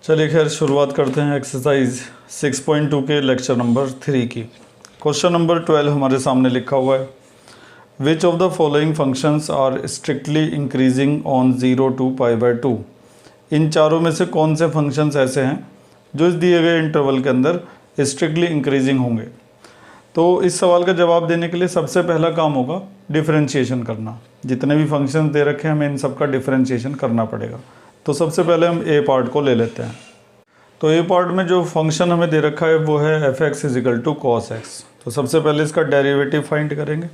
चलिए खैर शुरुआत करते हैं एक्सरसाइज 6.2 के लेक्चर नंबर 3 की। क्वेश्चन नंबर 12 हमारे सामने लिखा हुआ है, which of the following functions are strictly increasing on 0 to π/2। इन चारों में से कौन से फंक्शंस ऐसे हैं जो इस दिए गए इंटरवल के अंदर स्ट्रिक्टली इंक्रीजिंग होंगे। तो इस सवाल का जवाब देने के लिए सबसे पहला काम होगा डिफरेंशिएशन करना। जितने भी फंक्शंस दे रखे हैं हमें इन सब का डिफरेंशिएशन करना पड़ेगा। तो सबसे पहले हम ए पार्ट को ले लेते हैं। तो ए पार्ट में जो फंक्शन हमें दे रखा है वो है f(x) = cos x। तो सबसे पहले इसका डेरिवेटिव फाइंड करेंगे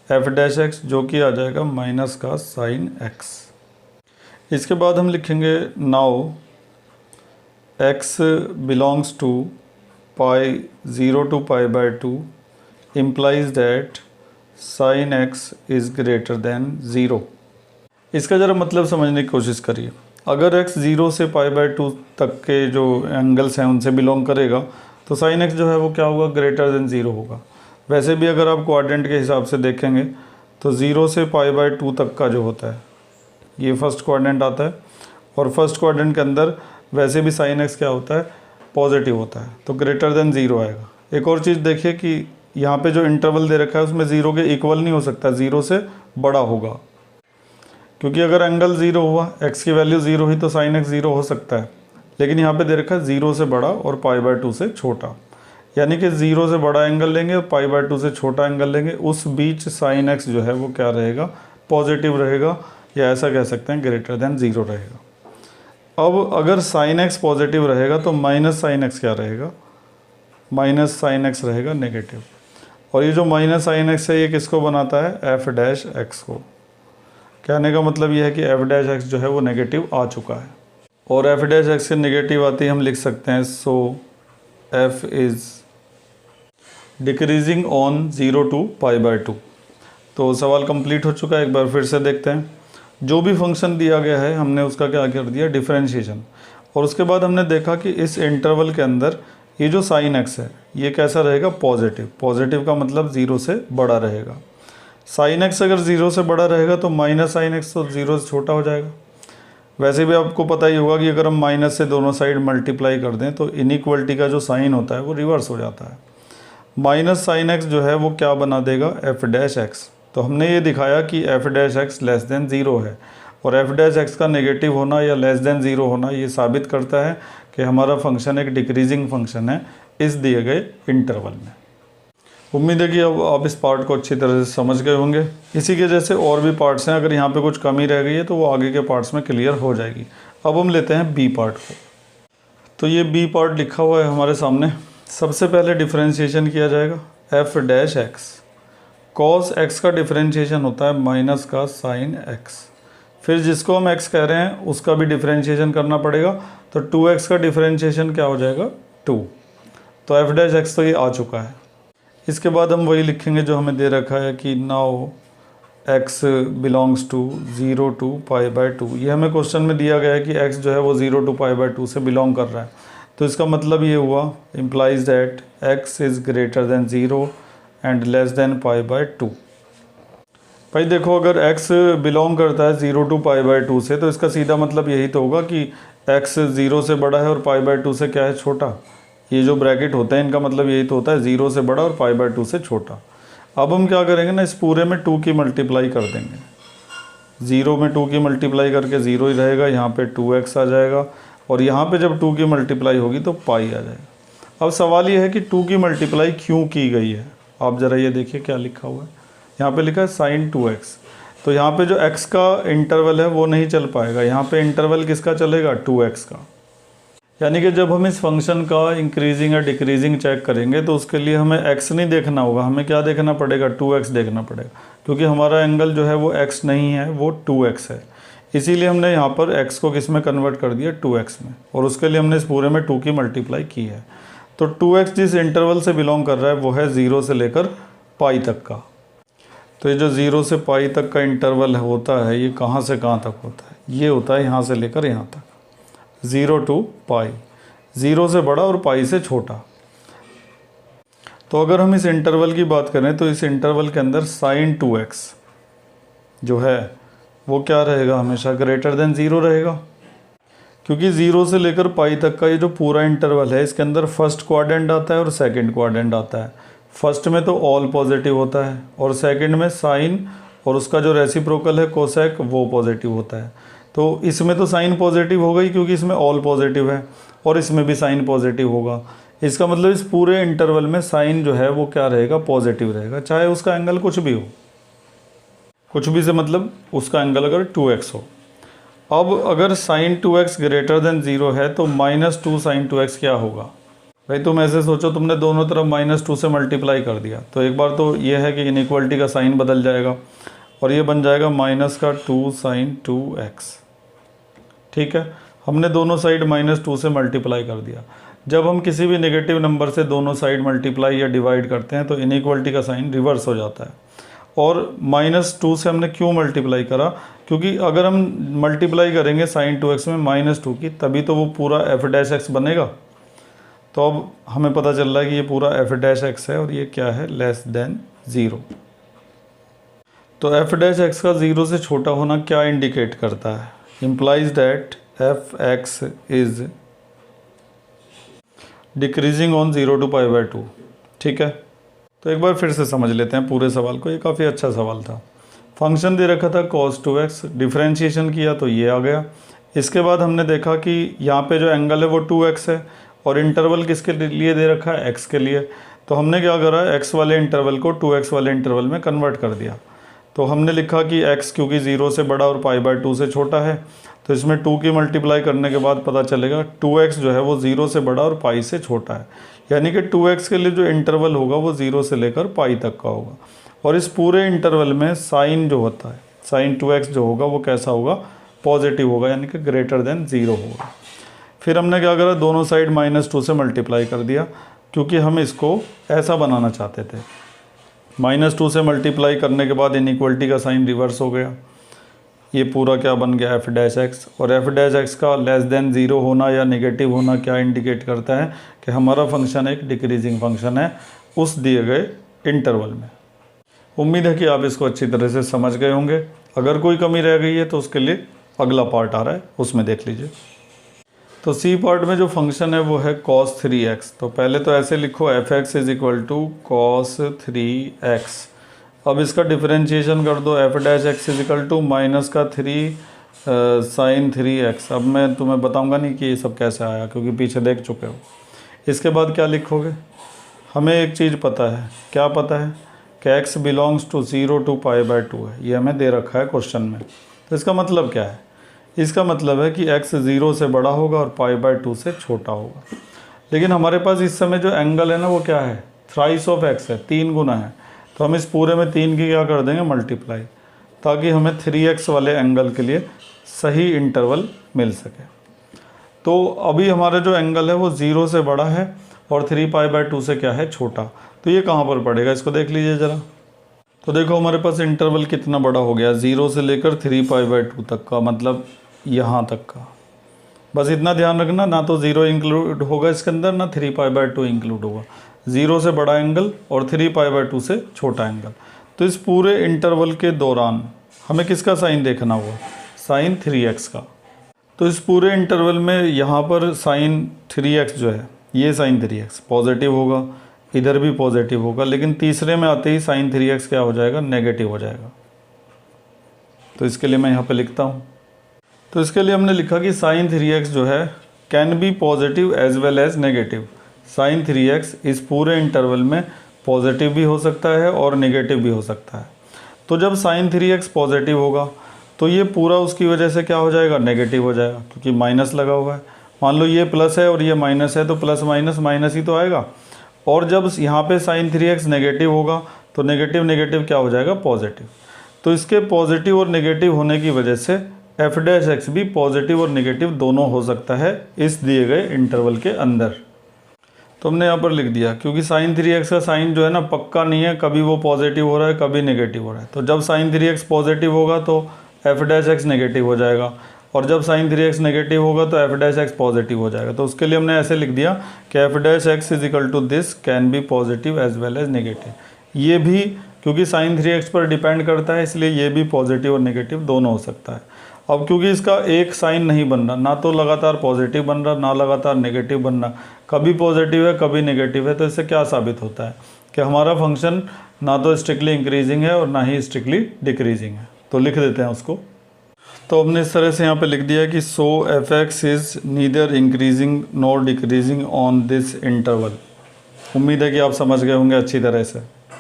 f' जो कि आ जाएगा माइनस का sin x। इसके बाद हम लिखेंगे now x belongs to π0 to π/2 implies that sin x is greater than 0। इसका ज़रा मतलब समझने की कोशिश करिए। अगर x 0 से π/2 तक के जो एंगल्स हैं उनसे बिलोंग करेगा तो sin x जो है वो क्या होगा, ग्रेटर देन 0 होगा। वैसे भी अगर आप क्वाड्रेंट के हिसाब से देखेंगे तो 0 से π/2 तक का जो होता है ये फर्स्ट क्वाड्रेंट आता है, और फर्स्ट क्वाड्रेंट के अंदर वैसे भी sin x क्या होता है, पॉजिटिव होता है, तो ग्रेटर देन 0 आएगा। एक और चीज़ देखिए कि यहाँ पे जो इंटरवल दे रखा है उसमें 0 के इक्वल नहीं हो सकता, 0 से बड़ा होगा, क्योंकि अगर एंगल 0 हुआ, x की वैल्यू 0 हुई तो sin x 0 हो सकता है। लेकिन यहाँ पे दे रखा है 0 से बड़ा और π/2 से छोटा, यानी कि 0 से बड़ा एंगल लेंगे और π/2 से छोटा एंगल लेंगे, उस बीच sin x जो है वो क्या रहेगा, पॉजिटिव रहेगा, या ऐसा कह सकते हैं ग्रेटर देन 0 रहेगा। अब अगर sin x पॉजिटिव रहेगा तो माइनस sin x क्या रहेगा, माइनस sin x रहेगा नेगेटिव। और ये जो माइनस sin x है ये किसको बनाता है, f'(x) को। कहने का मतलब ये है कि f'(x) जो है वो नेगेटिव आ चुका है, और f'(x) के नेगेटिव आते ही हम लिख सकते हैं सो f is decreasing on 0 to π/2। तो सवाल कंप्लीट हो चुका है। एक बार फिर से देखते हैं। जो भी फंक्शन दिया गया है हमने उसका क्या कर दिया, डिफरेंशिएशन। और उसके बाद हमने देखा कि इस इंटरवल के अंदर ये जो sin x है ये कैसा रहेगा, पॉजिटिव। पॉजिटिव का मतलब 0 से बड़ा रहेगा। sin x अगर 0 से बड़ा रहेगा तो माइनस sin x तो 0 से छोटा हो जाएगा। वैसे भी आपको पता ही होगा कि अगर हम माइनस से दोनों साइड मल्टीप्लाई कर दें तो इनइक्वलिटी का जो साइन होता है वो रिवर्स हो जाता है। माइनस sin x जो है वो क्या बना देगा, f'(x)। तो हमने ये दिखाया कि f'(x) लेस देन 0 है, और f'(x) का नेगेटिव होना या लेस देन 0 होना ये साबित करता है कि हमारा फंक्शन एक डिक्रीजिंग फंक्शन है इस दिए गए इंटरवल में। उम्मीद है कि अब आप इस पार्ट को अच्छी तरह से समझ गए होंगे। इसी के जैसे और भी पार्ट्स हैं, अगर यहाँ पे कुछ कमी रह गई है तो वो आगे के पार्ट्स में क्लियर हो जाएगी। अब हम लेते हैं बी पार्ट को। तो ये बी पार्ट लिखा हुआ है हमारे सामने। सबसे पहले डिफरेंशिएशन किया जाएगा f'(x)। cos x का डिफरेंशिएशन होता है माइनस का sin x। फिर जिसको हम x कह रहे हैं उसका भी डिफरेंशिएशन करना पड़ेगा, तो 2x का डिफरेंशिएशन क्या हो जाएगा, 2। तो f'(x) तो ये आ चुका है। इसके बाद हम वही लिखेंगे जो हमें दे रखा है कि now x belongs to 0 to π/2। ये हमें क्वेश्चन में दिया गया है कि x जो है वो 0 to π/2 से बिलोंग कर रहा है। तो इसका मतलब ये हुआ, implies that x is greater than 0 and less than π/2। भाई देखो, अगर x बिलोंग करता है 0 to π/2 से तो इसका सीधा मतलब यही तो होगा कि x 0 से बड़ा है और π/2 से क्या है, छोटा। ये जो ब्रैकेट होता है इनका मतलब यही तो होता है, 0 से बड़ा और π/2 से छोटा। अब हम क्या करेंगे ना, इस पूरे में 2 की मल्टीप्लाई कर देंगे। 0 में 2 की मल्टीप्लाई करके 0 ही रहेगा, यहाँ पे 2x आ जाएगा, और यहाँ पे जब 2 की मल्टीप्लाई होगी तो पाई आ जाएगा। अब सवाल ये है कि 2 की मल्टीप्लाई क्यों की गई है। आप ज़रा ये देखिए क्या लिखा हुआ है, यहाँ पे लिखा है sin 2x। तो यहाँ पे जो x का इंटरवल है वो नहीं चल पाएगा, यहाँ पे इंटरवल किसका चलेगा, 2x का। यानी कि जब हम इस फंक्शन का इंक्रीजिंग या डिक्रीजिंग चेक करेंगे तो उसके लिए हमें x नहीं देखना होगा, हमें क्या देखना पड़ेगा, 2x देखना पड़ेगा, क्योंकि हमारा एंगल जो है वो x नहीं है, वो 2x है। इसीलिए हमने यहाँ पर x को किस में कन्वर्ट कर दिया, 2x में, और उसके लिए हमने इस पूरे में 2 की मल्टीप्लाई की है। तो 2x जिस इंटरवल से बिलोंग कर रहा है वो है 0 से लेकर पाई तक का। तो ये जो 0 से पाई तक का इंटरवल होता है ये कहाँ से कहाँ तक होता है, ये होता है यहाँ से लेकर यहाँ तक, 0 to π। 0 से बड़ा और पाई से छोटा। तो अगर हम इस इंटरवल की बात करें तो इस इंटरवल के अंदर sin 2x जो है वो क्या रहेगा, हमेशा ग्रेटर देन 0 रहेगा। क्योंकि 0 से लेकर पाई तक का ये जो पूरा इंटरवल है इसके अंदर फर्स्ट क्वाड्रेंट आता है और सेकंड क्वाड्रेंट आता है। फर्स्ट में तो ऑल पॉजिटिव होता है और सेकंड में साइन और उसका जो रेसिप्रोकल है कोसेक वो पॉजिटिव होता है। तो इसमें तो साइन पॉजिटिव होगा ही क्योंकि इसमें ऑल पॉजिटिव है और इसमें भी साइन पॉजिटिव होगा। इसका मतलब इस पूरे इंटरवल में साइन जो है वो क्या रहेगा, पॉजिटिव रहेगा, चाहे उसका एंगल कुछ भी हो। कुछ भी से मतलब उसका एंगल अगर 2x हो। अब अगर साइन 2x ग्रेटर देन 0 है तो -2 साइन 2x क्या होगा। भाई तुम ऐसे सोचो, तुमने दोनों तरफ -2 से मल्टीप्लाई कर दिया तो एक बार तो ये है कि इनइक्वालिटी का साइन बदल जाएगा और ये बन जाएगा -2 साइन 2x। ठीक है, हमने दोनों साइड -2 से मल्टीप्लाई कर दिया। जब हम किसी भी नेगेटिव नंबर से दोनों साइड मल्टीप्लाई या डिवाइड करते हैं तो इनइक्वालिटी का साइन रिवर्स हो जाता है। और -2 से हमने क्यों मल्टीप्लाई करा, क्योंकि अगर हम मल्टीप्लाई करेंगे साइन 2x में -2 की तभी तो वो पूरा f' बनेगा। तो अब हमें पता चल रहा है कि ये पूरा f' है और ये क्या है, लेस देन 0। तो f' का 0 से छोटा होना क्या इंडिकेट करता है, implies that f(x) is decreasing on 0 to π/2। ठीक है, तो एक बार फिर से समझ लेते हैं पूरे सवाल को, ये काफ़ी अच्छा सवाल था। फंक्शन दे रखा था cos 2x, डिफ्रेंशिएशन किया तो ये आ गया। इसके बाद हमने देखा कि यहाँ पे जो एंगल है वो 2x है और इंटरवल किसके लिए दे रखा है, x के लिए। तो हमने क्या करा, x वाले इंटरवल को 2x वाले इंटरवल में कन्वर्ट कर दिया। तो हमने लिखा कि x क्योंकि 0 से बड़ा और π/2 से छोटा है तो इसमें 2 की मल्टीप्लाई करने के बाद पता चलेगा 2x जो है वो 0 से बड़ा और पाई से छोटा है। यानी कि 2x के लिए जो इंटरवल होगा वो 0 से लेकर पाई तक का होगा। और इस पूरे इंटरवल में साइन जो होता है, साइन 2x जो होगा वो कैसा होगा, पॉजिटिव होगा, यानी कि ग्रेटर देन 0 होगा। फिर हमने क्या करा, दोनों साइड -2 से मल्टीप्लाई कर दिया क्योंकि हम इसको ऐसा बनाना चाहते थे। -2 से मल्टीप्लाई करने के बाद इनइक्वालिटी का साइन रिवर्स हो गया। ये पूरा क्या बन गया, f'(x) और f'(x) का लेस देन 0 होना या नेगेटिव होना क्या इंडिकेट करता है कि हमारा फंक्शन एक डिक्रीजिंग फंक्शन है उस दिए गए इंटरवल में। उम्मीद है कि आप इसको अच्छी तरह से समझ गए होंगे। अगर कोई कमी रह गई है तो उसके लिए अगला पार्ट आ रहा है, उसमें देख लीजिए। तो सी पार्ट में जो फंक्शन है वो है cos 3x। तो पहले तो ऐसे लिखो f(x) = cos 3x। अब इसका डिफरेंशिएशन कर दो, f'(x) = -3 sin 3x। अब मैं तुम्हें बताऊंगा नहीं कि ये सब कैसे आया क्योंकि पीछे देख चुके हो। इसके बाद क्या लिखोगे, हमें एक चीज़ पता है, क्या पता है कि x बिलोंग्स टू 0 to π/2 है, ये हमें दे रखा है क्वेश्चन में। तो इसका मतलब क्या है, इसका मतलब है कि x 0 से बड़ा होगा और π/2 से छोटा होगा। लेकिन हमारे पास इस समय जो एंगल है ना वो क्या है, थ्राइस ऑफ x है, 3 गुना है। तो हम इस पूरे में 3 की क्या कर देंगे, मल्टीप्लाई, ताकि हमें 3x वाले एंगल के लिए सही इंटरवल मिल सके। तो अभी हमारा जो एंगल है वो 0 से बड़ा है और 3π/2 से क्या है, छोटा। तो ये कहाँ पर पड़ेगा, इसको देख लीजिए ज़रा। तो देखो हमारे पास इंटरवल कितना बड़ा हो गया, 0 से लेकर 3π/2 तक का, मतलब यहाँ तक का। बस इतना ध्यान रखना, ना तो 0 इंक्लूड होगा इसके अंदर, ना 3π/2 इंक्लूड होगा। 0 से बड़ा एंगल और 3π/2 से छोटा एंगल। तो इस पूरे इंटरवल के दौरान हमें किसका साइन देखना होगा, साइन 3x का। तो इस पूरे इंटरवल में यहाँ पर साइन 3x जो है, ये साइन 3x पॉजिटिव होगा, इधर भी पॉजिटिव होगा, लेकिन तीसरे में आते ही साइन 3x क्या हो जाएगा, नेगेटिव हो जाएगा। तो इसके लिए मैं यहाँ पे लिखता हूँ। तो इसके लिए हमने लिखा कि साइन 3x जो है can be positive as well as negative. Sine 3x इस पूरे इंटरवल में पॉजिटिव भी हो सकता है और नेगेटिव भी हो सकता है। तो जब साइन 3x पॉजिटिव होगा तो ये पूरा उसकी वजह से क्या हो जाएगा, नेगेटिव हो जाएगा, क्योंकि माइनस लगा हुआ है। मान लो ये प्लस है और ये माइनस है तो प्लस माइनस माइनस ही तो आएगा। और जब यहाँ पे साइन 3x नेगेटिव होगा तो नेगेटिव नेगेटिव क्या हो जाएगा, पॉजिटिव। तो इसके पॉजिटिव और नेगेटिव होने की वजह से f'(x) भी पॉजिटिव और नेगेटिव दोनों हो सकता है इस दिए गए इंटरवल के अंदर। तो हमने यहाँ पर लिख दिया, क्योंकि साइन 3x का साइन जो है ना पक्का नहीं है, कभी वो पॉजिटिव हो रहा है कभी नेगेटिव हो रहा है। तो जब साइन 3x पॉजिटिव होगा तो f'(x) नेगेटिव हो जाएगा, और जब साइन 3x नेगेटिव होगा तो f'(x) पॉजिटिव हो जाएगा। तो उसके लिए हमने ऐसे लिख दिया कि f'(x) = this can be positive as well as negative. ये भी क्योंकि साइन 3x पर डिपेंड करता है इसलिए ये भी पॉजिटिव और नेगेटिव दोनों हो सकता है। अब क्योंकि इसका एक साइन नहीं बन रहा, ना तो लगातार पॉजिटिव बन रहा ना लगातार नेगेटिव बन रहा, कभी पॉजिटिव है कभी नेगेटिव है, तो इससे क्या साबित होता है कि हमारा फंक्शन ना तो स्ट्रिक्टली इंक्रीजिंग है और ना ही स्ट्रिक्टली डिक्रीजिंग है। तो लिख देते हैं उसको। तो हमने इस तरह से यहाँ पे लिख दिया कि so f x is neither increasing nor decreasing on this interval. उम्मीद है कि आप समझ गए होंगे अच्छी तरह से।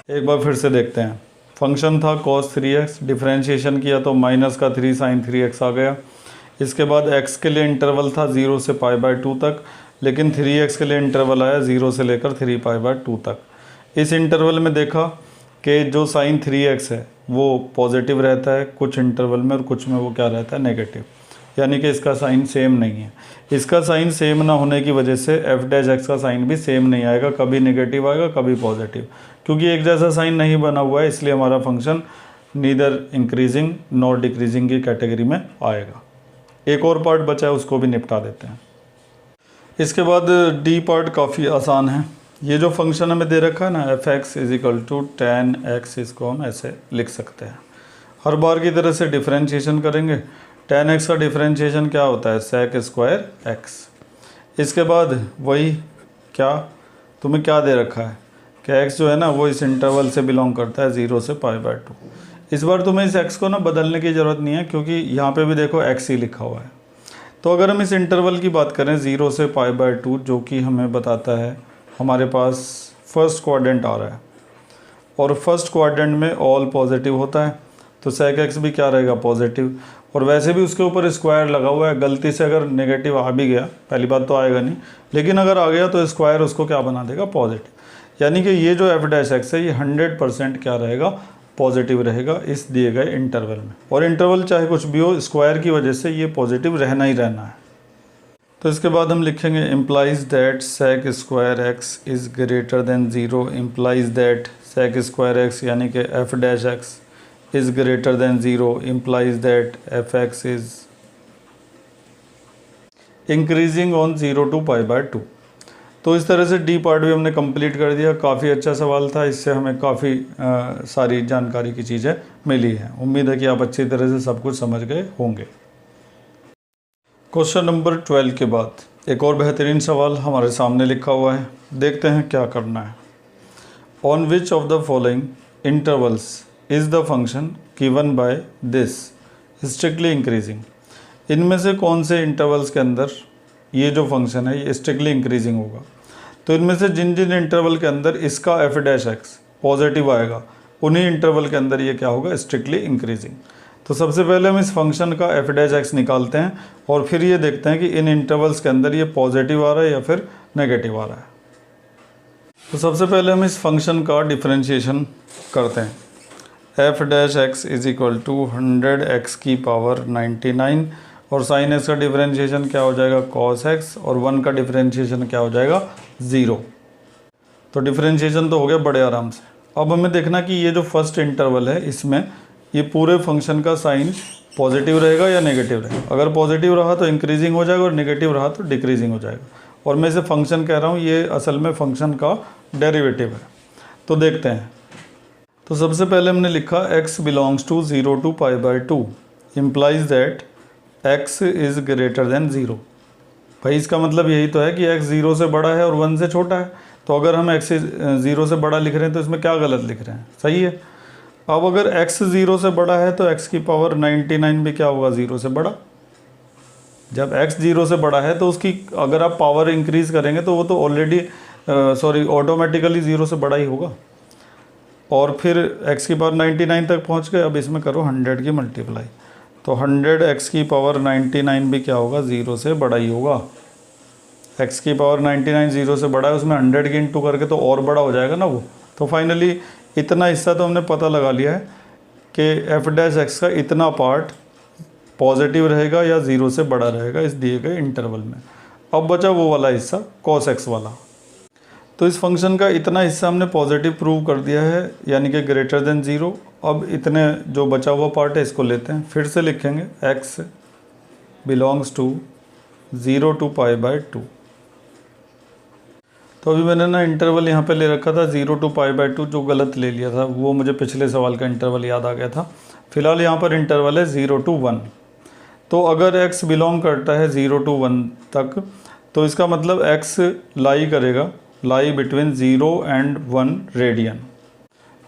एक बार फिर से देखते हैं। फंक्शन था cos 3x, डिफ्रेंशिएशन किया तो माइनस का 3 sin 3x आ गया। इसके बाद x के लिए इंटरवल था 0 से π/2 तक, लेकिन 3x के लिए इंटरवल आया 0 से लेकर 3 π/2 तक। इस इंटरवल में देखा कि जो साइन 3x है वो पॉजिटिव रहता है कुछ इंटरवल में और कुछ में वो क्या रहता है, नेगेटिव, यानी कि इसका साइन सेम नहीं है। इसका साइन सेम ना होने की वजह से एफ डैश एक्स का साइन भी सेम नहीं आएगा, कभी नेगेटिव आएगा कभी पॉजिटिव, क्योंकि एक जैसा साइन नहीं बना हुआ है, इसलिए हमारा function neither increasing nor decreasing की कैटेगरी में आएगा। एक और पार्ट बचा है, उसको भी निपटा देते हैं। इसके बाद डी पार्ट काफ़ी आसान है। ये जो फंक्शन हमें दे रखा है ना, F X is equal to tan x, इसको हम ऐसे लिख सकते हैं। हर बार की तरह से डिफ्रेंशिएशन करेंगे। tan x का डिफ्रेंशिएशन क्या होता है, sec स्क्वायर x। इसके बाद वही क्या तुम्हें क्या दे रखा है कि x जो है ना वो इस इंटरवल से बिलोंग करता है 0 से π/2। इस बार तुम्हें इस x को ना बदलने की ज़रूरत नहीं है, क्योंकि यहाँ पे भी देखो x ही लिखा हुआ है। तो अगर हम इस इंटरवल की बात करें 0 से π/2, जो कि हमें बताता है हमारे पास फर्स्ट क्वाड्रेंट आ रहा है और फर्स्ट क्वाड्रेंट में ऑल पॉजिटिव होता है, तो sec x भी क्या रहेगा, पॉजिटिव। और वैसे भी उसके ऊपर स्क्वायर लगा हुआ है, गलती से अगर नेगेटिव आ भी गया, पहली बात तो आएगा नहीं, लेकिन अगर आ गया तो स्क्वायर उसको क्या बना देगा, पॉजिटिव। यानी कि ये जो एफ डैश एक्स है ये 100% क्या रहेगा, पॉजिटिव रहेगा इस दिए गए इंटरवल में। और इंटरवल चाहे कुछ भी हो, स्क्वायर की वजह से ये पॉजिटिव रहना ही रहना है। तो इसके बाद हम लिखेंगे implies that sec square x is greater than 0, implies that sec square x यानी कि F dash x is greater than 0, implies that F x is increasing on 0 to π/2। तो इस तरह से डी पार्ट भी हमने कंप्लीट कर दिया। काफ़ी अच्छा सवाल था, इससे हमें काफ़ी सारी जानकारी की चीज़ें मिली हैं। उम्मीद है कि आप अच्छी तरह से सब कुछ समझ गए होंगे। क्वेश्चन नंबर 12 के बाद एक और बेहतरीन सवाल हमारे सामने लिखा हुआ है, देखते हैं क्या करना है। On which of the following intervals is the function given by this strictly increasing. इनमें से कौन से इंटरवल्स के अंदर ये जो फंक्शन है ये स्ट्रिक्टली इंक्रीजिंग होगा। तो इनमें से जिन जिन इंटरवल के अंदर इसका एफ डैश एक्स पॉजिटिव आएगा, उन्हीं इंटरवल के अंदर ये क्या होगा, स्ट्रिक्टली इंक्रीजिंग। तो सबसे पहले हम इस फंक्शन का एफ डैश एक्स निकालते हैं और फिर ये देखते हैं कि इन इंटरवल्स के अंदर ये पॉजिटिव आ रहा है या फिर नेगेटिव आ रहा है। तो सबसे पहले हम इस फंक्शन का डिफरेंशिएशन करते हैं। F dash X is equal to 100x की पावर 99 और साइन एक्स का डिफरेंशिएशन क्या हो जाएगा, कॉस एक्स, और 1 का डिफरेंशिएशन क्या हो जाएगा, 0। तो डिफरेंशिएशन तो हो गया बड़े आराम से। अब हमें देखना कि ये जो फर्स्ट इंटरवल है इसमें ये पूरे फंक्शन का साइन पॉजिटिव रहेगा या नेगेटिव रहेगा। अगर पॉजिटिव रहा तो इंक्रीजिंग हो जाएगा और नेगेटिव रहा तो डिक्रीजिंग हो जाएगा। और मैं इसे फंक्शन कह रहा हूँ, ये असल में फंक्शन का डेरिवेटिव है। तो देखते हैं। तो सबसे पहले हमने लिखा x belongs to 0 to π/2 implies that x is greater than 0। भाई इसका मतलब यही तो है कि x 0 से बड़ा है और 1 से छोटा है। तो अगर हम x 0 से बड़ा लिख रहे हैं तो इसमें क्या गलत लिख रहे हैं, सही है। अब अगर x 0 से बड़ा है तो x की पावर 99 भी क्या होगा, 0 से बड़ा। जब x 0 से बड़ा है तो उसकी अगर आप पावर इंक्रीज़ करेंगे तो वो तो ऑलरेडी ऑटोमेटिकली 0 से बड़ा ही होगा। और फिर x की पावर 99 तक पहुंच गए। अब इसमें करो 100 की मल्टीप्लाई, तो 100x की पावर 99 भी क्या होगा, 0 से बड़ा ही होगा। x की पावर 99 0 से बड़ा है, उसमें 100 की इंटू करके तो और बड़ा हो जाएगा ना वो। तो फाइनली इतना हिस्सा तो हमने पता लगा लिया है कि एफ डैश एक्स का इतना पार्ट पॉजिटिव रहेगा या 0 से बड़ा रहेगा इस दिए गए इंटरवल में। अब बचा वो वाला हिस्सा कॉस एक्स वाला। तो इस फंक्शन का इतना हिस्सा हमने पॉजिटिव प्रूव कर दिया है, यानी कि ग्रेटर देन 0। अब इतने जो बचा हुआ पार्ट है इसको लेते हैं, फिर से लिखेंगे x बिलोंग्स टू 0 to π/2। तो अभी मैंने ना इंटरवल यहाँ पे ले रखा था 0 to π/2, जो गलत ले लिया था वो मुझे पिछले सवाल का इंटरवल याद आ गया था। फिलहाल यहाँ पर इंटरवल है 0 to 1। तो अगर x बिलोंग करता है 0 to 1 तक, तो इसका मतलब x lie between 0 and 1 radian.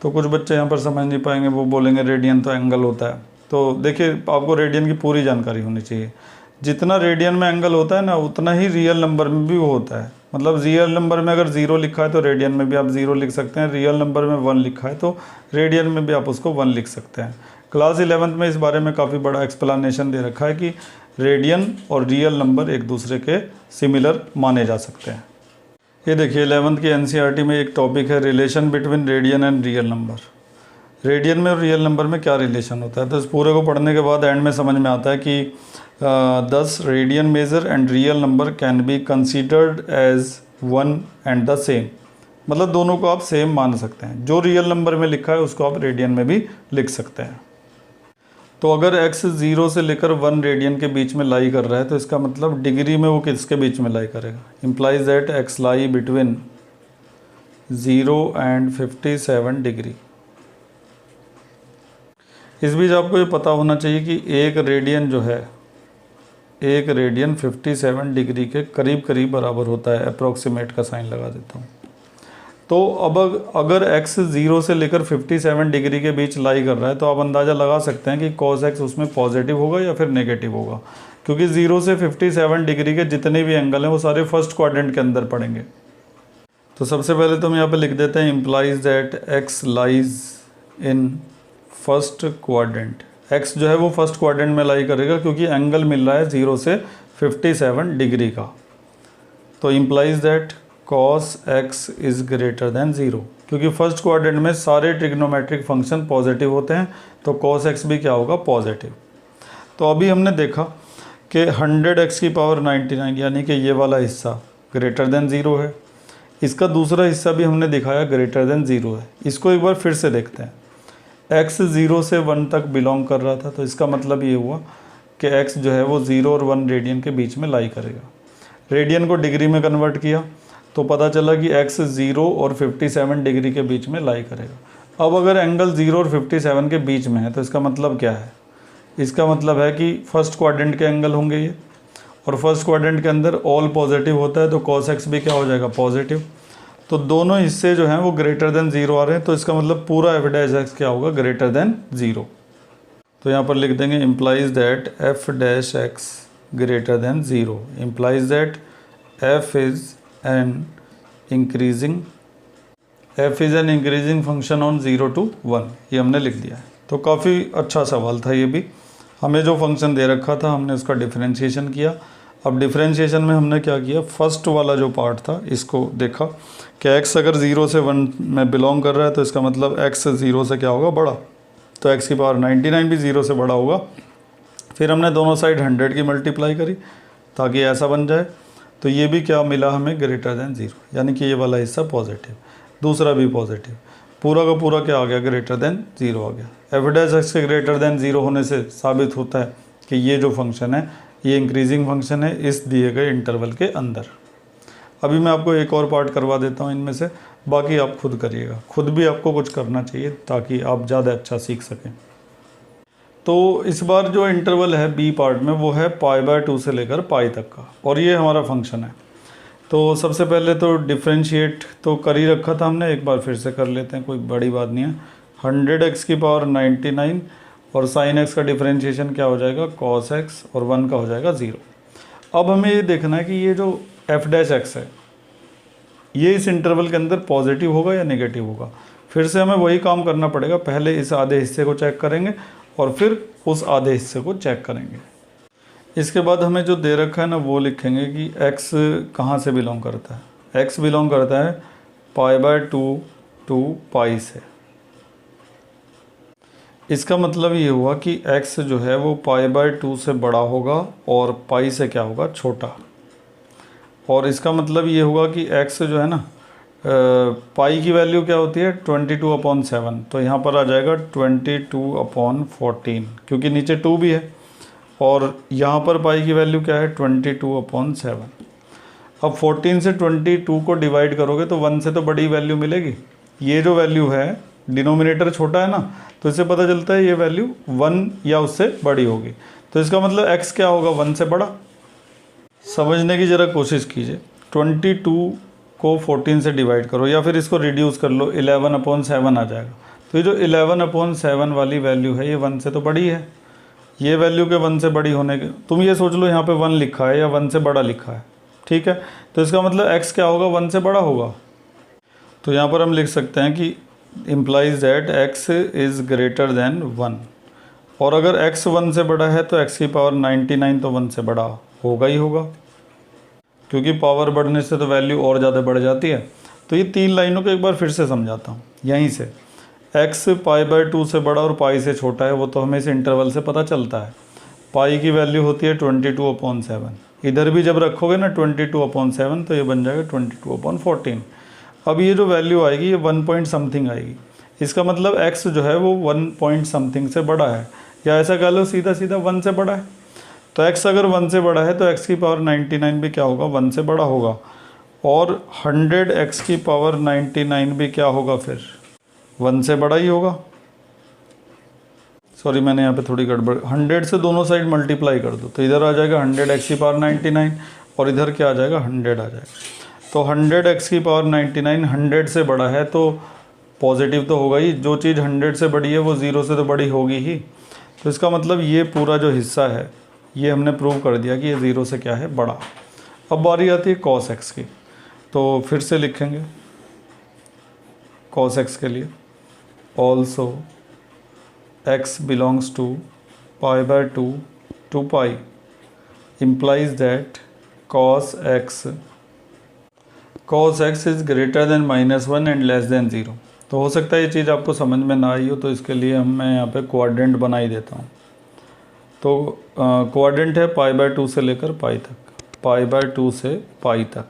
तो कुछ बच्चे यहाँ पर समझ नहीं पाएंगे, वो बोलेंगे रेडियन तो एंगल होता है। तो देखिए, आपको रेडियन की पूरी जानकारी होनी चाहिए। जितना रेडियन में एंगल होता है ना, उतना ही रियल नंबर में भी वो होता है। मतलब रियल नंबर में अगर 0 लिखा है तो रेडियन में भी आप 0 लिख सकते हैं, रियल नंबर में 1 लिखा है तो रेडियन में भी आप उसको 1 लिख सकते हैं। क्लास 11th में इस बारे में काफ़ी बड़ा एक्सप्लेनेशन दे रखा है कि रेडियन और रियल नंबर एक दूसरे के सिमिलर माने जा सकते हैं। ये देखिए 11th की NCERT में एक टॉपिक है relation between radian and real number. Radian में और रियल नंबर में क्या रिलेशन होता है। तो इस पूरे को पढ़ने के बाद एंड में समझ में आता है कि दस radian measure and real number can be considered as one and the same. मतलब दोनों को आप सेम मान सकते हैं। जो रियल नंबर में लिखा है उसको आप रेडियन में भी लिख सकते हैं। तो अगर x 0 से लेकर 1 रेडियन के बीच में लाई कर रहा है, तो इसका मतलब डिग्री में वो किसके बीच में लाई करेगा। Implies that x lie between 0 and 57 degree. इस बीच आपको ये पता होना चाहिए कि एक रेडियन जो है, एक रेडियन 57 डिग्री के करीब करीब बराबर होता है। अप्रॉक्सीमेट का साइन लगा देता हूँ। तो अब अगर x 0 से लेकर 57 डिग्री के बीच लाई कर रहा है, तो आप अंदाज़ा लगा सकते हैं कि cos x उसमें पॉजिटिव होगा या फिर नेगेटिव होगा, क्योंकि 0 से 57 डिग्री के जितने भी एंगल हैं वो सारे फर्स्ट क्वाड्रेंट के अंदर पड़ेंगे। तो सबसे पहले तो हम यहाँ पे लिख देते हैं implies that x lies in first quadrant. x जो है वो फर्स्ट क्वाड्रेंट में लाई करेगा, क्योंकि एंगल मिल रहा है 0 से 57 डिग्री का। तो implies that cos x is greater than 0, क्योंकि फर्स्ट क्वाड्रेंट में सारे ट्रिग्नोमेट्रिक फंक्शन पॉजिटिव होते हैं, तो cos x भी क्या होगा, पॉजिटिव। तो अभी हमने देखा कि 100x की पावर 99 यानी कि ये वाला हिस्सा ग्रेटर देन 0 है। इसका दूसरा हिस्सा भी हमने दिखाया ग्रेटर देन 0 है। इसको एक बार फिर से देखते हैं। x 0 से 1 तक बिलोंग कर रहा था, तो इसका मतलब ये हुआ कि x जो है वो 0 और 1 रेडियन के बीच में लाई करेगा। रेडियन को डिग्री में कन्वर्ट किया तो पता चला कि x 0 और 57 डिग्री के बीच में लाई करेगा। अब अगर एंगल 0 और 57 के बीच में है, तो इसका मतलब क्या है। इसका मतलब है कि फर्स्ट क्वाड्रेंट के एंगल होंगे ये, और फर्स्ट क्वाड्रेंट के अंदर ऑल पॉजिटिव होता है, तो cos x भी क्या हो जाएगा, पॉजिटिव। तो दोनों हिस्से जो हैं वो ग्रेटर देन 0 आ रहे हैं, तो इसका मतलब पूरा f डैश x क्या होगा, ग्रेटर देन 0। तो यहाँ पर लिख देंगे implies that f dash x greater than 0। Implies that f is an increasing function on 0 to 1। ये हमने लिख दिया है। तो काफ़ी अच्छा सवाल था ये भी। हमें जो फंक्शन दे रखा था हमने उसका डिफरेंशिएशन किया। अब डिफरेंशिएशन में हमने क्या किया, फर्स्ट वाला जो पार्ट था इसको देखा कि x अगर 0 से 1 में बिलोंग कर रहा है, तो इसका मतलब x 0 से क्या होगा, बड़ा। तो x की पावर 99 भी 0 से बड़ा होगा। फिर हमने दोनों साइड 100 की मल्टीप्लाई करी ताकि ऐसा बन जाए। तो ये भी क्या मिला हमें, ग्रेटर देन 0, यानी कि ये वाला हिस्सा पॉजिटिव, दूसरा भी पॉजिटिव, पूरा का पूरा क्या आ गया, ग्रेटर देन 0 आ गया। f डैश x के ग्रेटर देन 0 होने से साबित होता है कि ये जो फंक्शन है ये इंक्रीजिंग फंक्शन है इस दिए गए इंटरवल के अंदर। अभी मैं आपको एक और पार्ट करवा देता हूँ इनमें से, बाकी आप खुद करिएगा। खुद भी आपको कुछ करना चाहिए ताकि आप ज़्यादा अच्छा सीख सकें। तो इस बार जो इंटरवल है बी पार्ट में वो है π/2 से लेकर पाई तक का, और ये हमारा फंक्शन है। तो सबसे पहले तो डिफरेंशिएट तो कर ही रखा था हमने, एक बार फिर से कर लेते हैं, कोई बड़ी बात नहीं है। 100x की पावर 99 और sin x का डिफरेंशिएशन क्या हो जाएगा, cos x, और 1 का हो जाएगा 0। अब हमें ये देखना है कि ये जो f डैश x है ये इस इंटरवल के अंदर पॉजिटिव होगा या नेगेटिव होगा। फिर से हमें वही काम करना पड़ेगा, पहले इस आधे हिस्से को चेक करेंगे और फिर उस आधे हिस्से को चेक करेंगे। इसके बाद हमें जो दे रखा है ना वो लिखेंगे कि x कहाँ से बिलोंग करता है। x बिलोंग करता है π/2 to पाई से। इसका मतलब ये हुआ कि x जो है वो π/2 से बड़ा होगा और पाई से क्या होगा, छोटा। और इसका मतलब ये हुआ कि x जो है ना, पाई की वैल्यू क्या होती है, 22/7। तो यहाँ पर आ जाएगा 22/14, क्योंकि नीचे 2 भी है, और यहाँ पर पाई की वैल्यू क्या है, 22/7। अब 14 से 22 को डिवाइड करोगे तो 1 से तो बड़ी वैल्यू मिलेगी। ये जो वैल्यू है, डिनोमिनेटर छोटा है ना, तो इससे पता चलता है ये वैल्यू 1 या उससे बड़ी होगी। तो इसका मतलब x क्या होगा, 1 से बड़ा। समझने की ज़रा कोशिश कीजिए। 22 को 14 से डिवाइड करो या फिर इसको रिड्यूस कर लो, 11/7 आ जाएगा। तो ये जो 11/7 वाली वैल्यू है ये 1 से तो बड़ी है। ये वैल्यू के 1 से बड़ी होने के, तुम ये सोच लो यहाँ पे 1 लिखा है या 1 से बड़ा लिखा है, ठीक है। तो इसका मतलब x क्या होगा, 1 से बड़ा होगा। तो यहाँ पर हम लिख सकते हैं कि implies that x is greater then 1। और अगर x 1 से बड़ा है तो x की पावर 99 तो 1 से बड़ा होगा ही होगा, क्योंकि पावर बढ़ने से तो वैल्यू और ज़्यादा बढ़ जाती है। तो ये 3 लाइनों को एक बार फिर से समझाता हूँ। यहीं से x π/2 से बड़ा और पाई से छोटा है, वो तो हमें इस इंटरवल से पता चलता है। पाई की वैल्यू होती है 22/7। इधर भी जब रखोगे ना 22/7 तो ये बन जाएगा 22/14। अब ये जो वैल्यू आएगी ये 1 पॉइंट समथिंग आएगी। इसका मतलब x जो है वो 1 पॉइंट समथिंग से बड़ा है, या ऐसा कह लो सीधा सीधा 1 से बड़ा है। तो x अगर 1 से बड़ा है तो x की पावर 99 भी क्या होगा, 1 से बड़ा होगा। और 100x की पावर 99 भी क्या होगा, फिर 1 से बड़ा ही होगा। सॉरी, मैंने यहाँ पे थोड़ी गड़बड़, 100 से दोनों साइड मल्टीप्लाई कर दो तो इधर आ जाएगा 100x की पावर 99 और इधर क्या आ जाएगा, 100 आ जाएगा। तो 100x की पावर 99 100 से बड़ा है तो पॉजिटिव तो होगा ही। जो चीज़ 100 से बड़ी है वो 0 से तो बड़ी होगी ही। तो इसका मतलब ये पूरा जो हिस्सा है ये हमने प्रूव कर दिया कि ये 0 से क्या है, बड़ा। अब बारी आती है cos x की। तो फिर से लिखेंगे cos x के लिए, also x belongs to π/2 to pi implies that cos x is greater than -1 and less than 0। तो हो सकता है ये चीज़ आपको समझ में ना आई हो, तो इसके लिए मैं यहाँ पे क्वाड्रेंट बना ही देता हूँ। तो क्वाड्रेंट है π/2 से लेकर पाई तक, π/2 से पाई तक।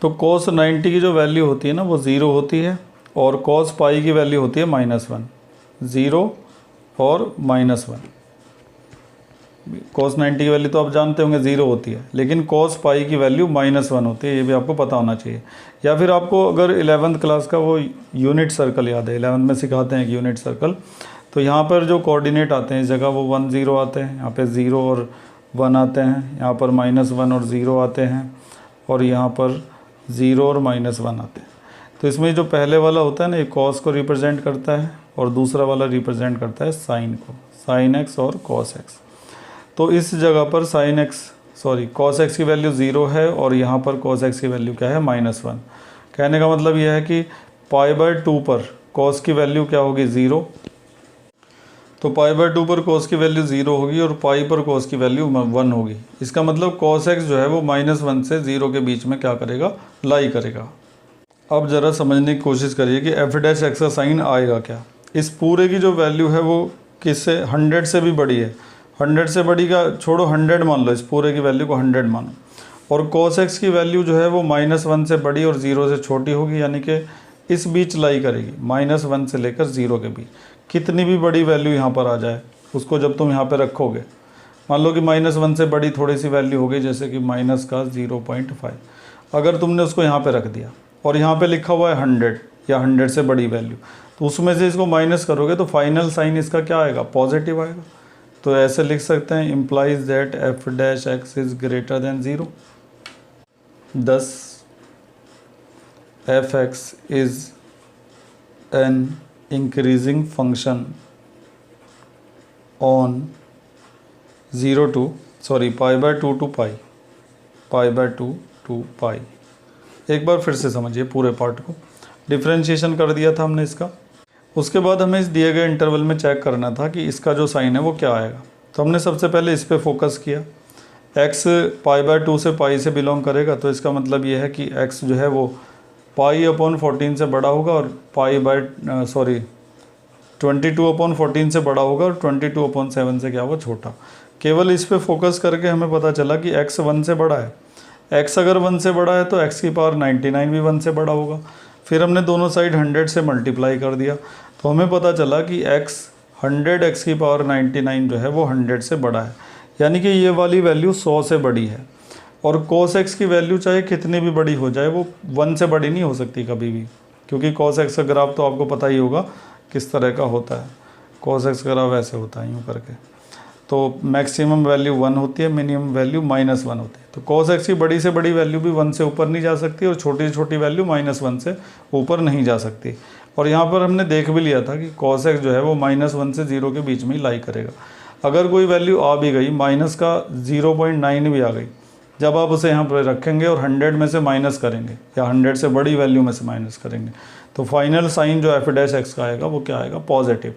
तो cos 90 की जो वैल्यू होती है ना वो 0 होती है, और cos पाई की वैल्यू होती है -1। 0 और -1। cos 90 की वैल्यू तो आप जानते होंगे 0 होती है, लेकिन cos पाई की वैल्यू -1 होती है, ये भी आपको पता होना चाहिए। या फिर आपको अगर 11th क्लास का वो यूनिट सर्कल याद है, 11th में सिखाते हैं कि यूनिट सर्कल, तो यहाँ पर जो कोऑर्डिनेट आते हैं इस जगह वो 1 0 आते हैं, यहाँ पे 0 और 1 आते हैं, यहाँ पर -1 और 0 आते हैं, और यहाँ पर 0 और -1 आते हैं। तो इसमें जो पहले वाला होता है ना ये cos को रिप्रेजेंट करता है, और दूसरा वाला रिप्रेजेंट करता है साइन को, sin x और cos x। तो इस जगह पर cos x की वैल्यू 0 है और यहाँ पर cos x की वैल्यू क्या है, -1। कहने का मतलब यह है कि π/2 पर cos की वैल्यू क्या होगी, 0। तो π/2 पर cos की वैल्यू 0 होगी और पाई पर cos की वैल्यू 1 होगी। इसका मतलब cos x जो है वो -1 से 0 के बीच में क्या करेगा, लाई करेगा। अब ज़रा समझने की कोशिश करिए कि f' का साइन आएगा क्या। इस पूरे की जो वैल्यू है वो किससे, 100 से भी बड़ी है। 100 से बड़ी का छोड़ो, 100 मान लो, इस पूरे की वैल्यू को 100 मानो। और cos x की वैल्यू जो है वो -1 से बड़ी और 0 से छोटी होगी, यानी कि इस बीच लाई करेगी, -1 से लेकर 0 के बीच। कितनी भी बड़ी वैल्यू यहाँ पर आ जाए उसको जब तुम यहाँ पर रखोगे, मान लो कि -1 से बड़ी थोड़ी सी वैल्यू हो गई, जैसे कि -0.5, अगर तुमने उसको यहाँ पर रख दिया और यहाँ पे लिखा हुआ है 100 या 100 से बड़ी वैल्यू, तो उसमें से इसको माइनस करोगे तो फाइनल साइन इसका क्या आएगा, पॉजिटिव आएगा। तो ऐसे लिख सकते हैं, implies that f' is greater than 0। thus f(x) is an increasing function on π/2 to π/2 to pi। एक बार फिर से समझिए पूरे पार्ट को। डिफरेंशिएशन कर दिया था हमने इसका, उसके बाद हमें इस दिए गए इंटरवल में चेक करना था कि इसका जो साइन है वो क्या आएगा। तो हमने सबसे पहले इस पे फोकस किया। x π/2 से पाई से बिलोंग करेगा, तो इसका मतलब ये है कि x जो है वो π/14 से बड़ा होगा और 22/14 से बड़ा होगा और 22/7 से क्या होगा, छोटा। केवल इस पे फोकस करके हमें पता चला कि x 1 से बड़ा है। x अगर 1 से बड़ा है तो x की पावर 99 भी 1 से बड़ा होगा। फिर हमने दोनों साइड 100 से मल्टीप्लाई कर दिया, तो हमें पता चला कि 100x की पावर 99 जो है वो 100 से बड़ा है, यानी कि ये वाली वैल्यू 100 से बड़ी है। और cos x की वैल्यू चाहे कितनी भी बड़ी हो जाए वो 1 से बड़ी नहीं हो सकती कभी भी, क्योंकि cos x का ग्राफ तो आपको पता ही होगा किस तरह का होता है। cos x का ग्राफ ऐसे होता है, यूँ करके। तो मैक्सिमम वैल्यू 1 होती है, मिनिमम वैल्यू -1 होती है। तो cos x की बड़ी से बड़ी वैल्यू भी 1 से ऊपर नहीं जा सकती और छोटी से छोटी वैल्यू -1 से ऊपर नहीं जा सकती। और यहाँ पर हमने देख भी लिया था कि cos x जो है वो -1 से 0 के बीच में ही लाई करेगा। अगर कोई वैल्यू आ भी गई, माइनस का 0.9 भी आ गई, जब आप उसे यहाँ पर रखेंगे और 100 में से माइनस करेंगे या 100 से बड़ी वैल्यू में से माइनस करेंगे, तो फाइनल साइन जो f' का आएगा वो क्या आएगा, पॉजिटिव।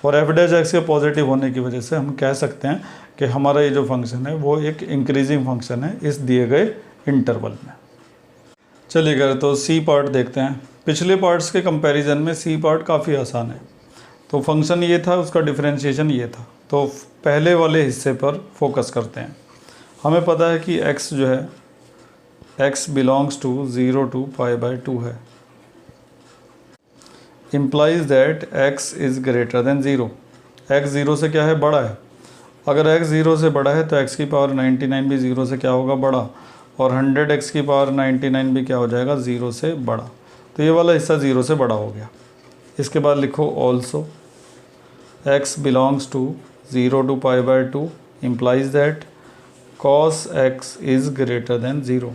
और f' के पॉजिटिव होने की वजह से हम कह सकते हैं कि हमारा ये जो फंक्शन है वो एक इंक्रीजिंग फंक्शन है इस दिए गए इंटरवल में। चलिए अगर तो सी पार्ट देखते हैं। पिछले पार्ट्स के कंपैरिजन में सी पार्ट काफ़ी आसान है। तो फंक्शन ये था, उसका डिफरेंशिएशन ये था। तो पहले वाले हिस्से पर फोकस करते हैं। हमें पता है कि x जो है x बिलोंग्स टू 0 to π/2 है, implies that x is greater than 0। x 0 से क्या है, बड़ा है। अगर x 0 से बड़ा है तो x की पावर 99 भी 0 से क्या होगा, बड़ा। और 100x की पावर 99 भी क्या हो जाएगा, 0 से बड़ा। तो ये वाला हिस्सा 0 से बड़ा हो गया। इसके बाद लिखो also x belongs to 0 to π/2 implies that cos x is greater than 0।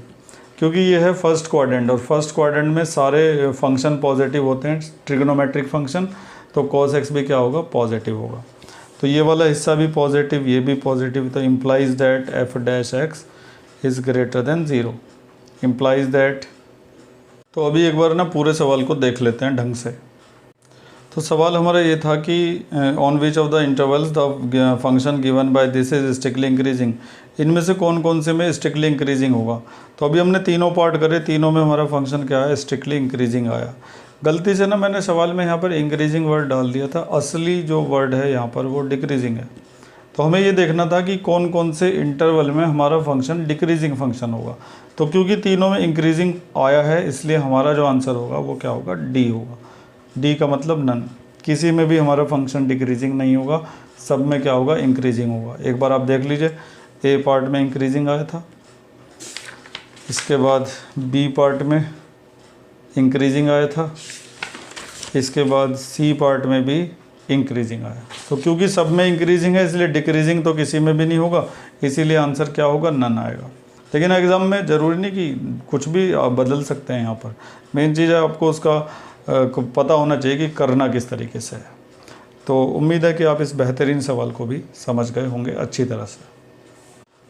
क्योंकि ये है फर्स्ट क्वाड्रेंट और फर्स्ट क्वाड्रेंट में सारे फंक्शन पॉजिटिव होते हैं, ट्रिग्नोमेट्रिक फंक्शन, तो cos x भी क्या होगा, पॉजिटिव होगा। तो ये वाला हिस्सा भी पॉजिटिव, ये भी पॉजिटिव, तो implies that f' is greater than 0, implies that. तो अभी एक बार ना पूरे सवाल को देख लेते हैं ढंग से। तो सवाल हमारा ये था कि on which of the intervals the function given by this is strictly increasing. इनमें से कौन कौन से में स्ट्रिक्टली इंक्रीजिंग होगा। तो अभी हमने तीनों पार्ट करे, तीनों में हमारा फंक्शन क्या है, स्ट्रिक्टली इंक्रीजिंग आया। गलती से ना मैंने सवाल में यहाँ पर इंक्रीजिंग वर्ड डाल दिया था, असली जो वर्ड है यहाँ पर वो डिक्रीजिंग है। तो हमें ये देखना था कि कौन कौन से इंटरवल में हमारा फंक्शन डिक्रीजिंग फंक्शन होगा। तो क्योंकि तीनों में इंक्रीजिंग आया है इसलिए हमारा जो आंसर होगा वो क्या होगा, डी होगा। डी का मतलब नन, किसी में भी हमारा फंक्शन डिक्रीजिंग नहीं होगा, सब में क्या होगा, इंक्रीजिंग होगा। एक बार आप देख लीजिए, ए पार्ट में इंक्रीजिंग आया था, इसके बाद बी पार्ट में इंक्रीजिंग आया था, इसके बाद सी पार्ट में भी इंक्रीजिंग आया। तो क्योंकि सब में इंक्रीजिंग है इसलिए डिक्रीजिंग तो किसी में भी नहीं होगा, इसीलिए आंसर क्या होगा, नन आएगा। लेकिन एग्ज़ाम में ज़रूरी नहीं कि कुछ भी आप बदल सकते हैं। यहाँ पर मेन चीज़ है आपको उसका पता होना चाहिए कि करना किस तरीके से है। तो उम्मीद है कि आप इस बेहतरीन सवाल को भी समझ गए होंगे अच्छी तरह से।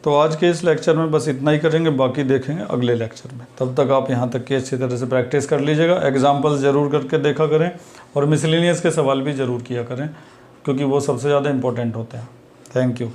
तो आज के इस लेक्चर में बस इतना ही करेंगे, बाकी देखेंगे अगले लेक्चर में। तब तक आप यहाँ तक की अच्छी तरह से प्रैक्टिस कर लीजिएगा, एग्जाम्पल्स ज़रूर करके देखा करें और मिसलेनियस के सवाल भी ज़रूर किया करें, क्योंकि वो सबसे ज़्यादा इम्पोर्टेंट होते हैं। Thank you.